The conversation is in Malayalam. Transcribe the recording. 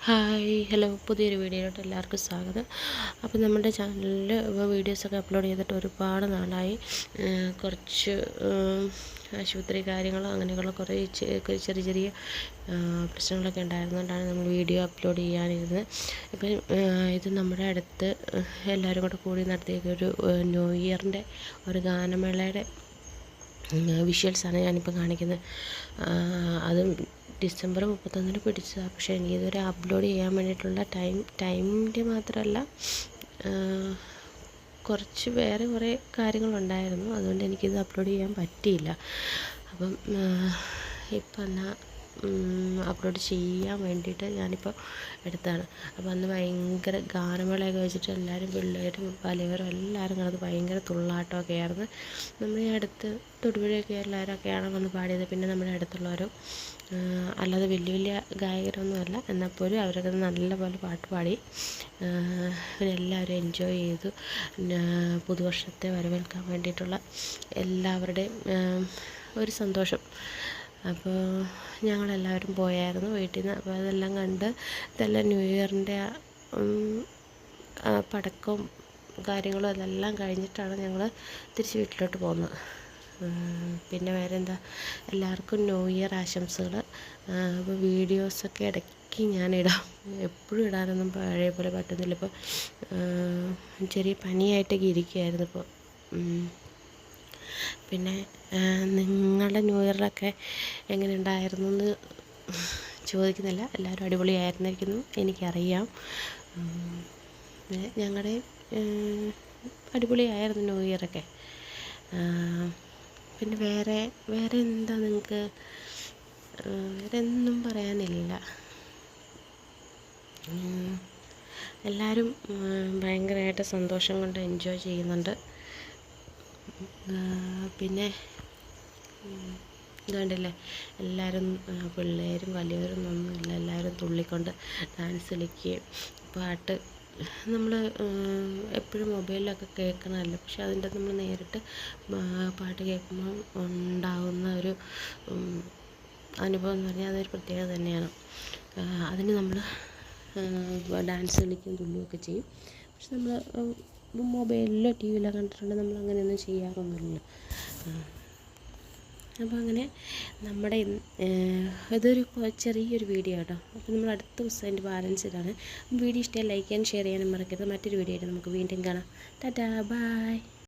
ഹായ് ഹലോ പുതിയൊരു വീഡിയോയിലോട്ട് എല്ലാവർക്കും സ്വാഗതം. അപ്പോൾ നമ്മുടെ ചാനലിൽ വീഡിയോസൊക്കെ അപ്ലോഡ് ചെയ്തിട്ട് ഒരുപാട് നാളായി. കുറച്ച് ആശുപത്രി കാര്യങ്ങളോ അങ്ങനെയുള്ള കുറേ ചെറിയ ചെറിയ പ്രശ്നങ്ങളൊക്കെ ഉണ്ടായിരുന്നുകൊണ്ടാണ് നമ്മൾ വീഡിയോ അപ്ലോഡ് ചെയ്യാനിരുന്നത്. ഇപ്പം ഇത് നമ്മുടെ അടുത്ത് എല്ലാവരും കൂടെ കൂടി നടത്തിയൊരു ന്യൂ ഇയറിൻ്റെ ഒരു ഗാനമേളയുടെ വിഷ്വൽസാണ് ഞാനിപ്പോൾ കാണിക്കുന്നത്. അതും ഡിസംബർ 31 പിടിച്ചതാണ്. പക്ഷേ എനിക്കിതുവരെ അപ്ലോഡ് ചെയ്യാൻ വേണ്ടിയിട്ടുള്ള ടൈമിൻ്റെ മാത്രമല്ല, കുറച്ച് വേറെ കുറേ കാര്യങ്ങളുണ്ടായിരുന്നു. അതുകൊണ്ട് എനിക്കിത് അപ്ലോഡ് ചെയ്യാൻ പറ്റിയില്ല. അപ്പം ഇപ്പം എന്നാൽ അപ്ലോഡ് ചെയ്യാൻ വേണ്ടിയിട്ട് ഞാനിപ്പോൾ എടുത്താണ്. അപ്പോൾ അന്ന് ഭയങ്കര ഗാനമേളയൊക്കെ വെച്ചിട്ട് എല്ലാവരും പിള്ളേരും വലിയവരും എല്ലാവരും കിടന്ന് ഭയങ്കര തുള്ളാട്ടമൊക്കെ ആയിരുന്നു. നമ്മുടെ അടുത്ത് തൊടുപുഴയൊക്കെ എല്ലാവരൊക്കെയാണ് വന്ന് പാടിയത്. പിന്നെ നമ്മുടെ അടുത്തുള്ളവരും അല്ലാതെ വലിയ വലിയ ഗായകരൊന്നുമല്ല, എന്നാൽ പോലും അവരൊക്കെ നല്ലപോലെ പാട്ട് പാടി. പിന്നെ എല്ലാവരും എൻജോയ് ചെയ്തു. പുതുവർഷത്തെ വരവേൽക്കാൻ വേണ്ടിയിട്ടുള്ള എല്ലാവരുടെയും ഒരു സന്തോഷം. അപ്പോൾ ഞങ്ങളെല്ലാവരും പോയായിരുന്നു വീട്ടിൽ നിന്ന്. അപ്പോൾ അതെല്ലാം കണ്ട് ഇതെല്ലാം ന്യൂ ഇയറിൻ്റെ പടക്കവും കാര്യങ്ങളും അതെല്ലാം കഴിഞ്ഞിട്ടാണ് ഞങ്ങൾ തിരിച്ച് വീട്ടിലോട്ട് പോകുന്നത്. പിന്നെ വേറെ എന്താ, എല്ലാവർക്കും ന്യൂ ഇയർ ആശംസകൾ. അപ്പോൾ വീഡിയോസൊക്കെ ഇടയ്ക്ക് ഞാനിടാം, എപ്പോഴും ഇടാനൊന്നും പഴയ പോലെ പറ്റുന്നില്ല. ഇപ്പോൾ ചെറിയ പനിയായിട്ടൊക്കെ ഇരിക്കുകയായിരുന്നു ഇപ്പോൾ. പിന്നെ നിങ്ങളുടെ ന്യൂ ഇയറിലൊക്കെ എങ്ങനെ ഉണ്ടായിരുന്നു എന്ന് ചോദിക്കുന്നില്ല. എല്ലാവരും അടിപൊളിയായിരുന്നിരിക്കുന്നു, എനിക്കറിയാം. ഞങ്ങളുടെ അടിപൊളിയായിരുന്നു ന്യൂ ഇയറൊക്കെ. പിന്നെ വേറെ എന്താ നിങ്ങൾക്ക്, വേറെ ഒന്നും പറയാനില്ല. എല്ലാവരും ഭയങ്കരമായിട്ട് സന്തോഷം കൊണ്ട് എൻജോയ് ചെയ്യുന്നുണ്ട്. പിന്നെ ഇതുകൊണ്ടല്ലേ എല്ലാവരും പിള്ളേരും വലിയവരും ഒന്നുമില്ല, എല്ലാവരും തുള്ളിക്കൊണ്ട് ഡാൻസ് കളിക്കുകയും പാട്ട് നമ്മൾ എപ്പോഴും മൊബൈലിലൊക്കെ കേൾക്കണമല്ലോ. പക്ഷെ അതിൻ്റെ നമ്മൾ നേരിട്ട് പാട്ട് കേൾക്കുമ്പോൾ ഉണ്ടാകുന്ന ഒരു അനുഭവം എന്ന് പറഞ്ഞാൽ അതൊരു പ്രത്യേകത തന്നെയാണ്. അതിന് നമ്മൾ ഡാൻസ് കളിക്കുകയും തുള്ളുകയൊക്കെ ചെയ്യും. പക്ഷെ നമ്മൾ മൊബൈലിലോ ടി വിയിലോ കണ്ടിട്ടുണ്ടെങ്കിൽ നമ്മൾ അങ്ങനെയൊന്നും ചെയ്യാറൊന്നുമില്ല. അപ്പോൾ അങ്ങനെ നമ്മുടെ ഇതൊരു ചെറിയൊരു വീഡിയോ കേട്ടോ. അപ്പോൾ നമ്മൾ അടുത്ത ദിവസം അതിൻ്റെ ബാലൻസ് ഇതാണ്. വീഡിയോ ഇഷ്ടമായി ലൈക്ക് ചെയ്യാനും ഷെയർ ചെയ്യാനും മറക്കരുത്. മറ്റൊരു വീഡിയോ ആയിട്ട് നമുക്ക് വീണ്ടും കാണാം. ടാറ്റാ, ബൈ.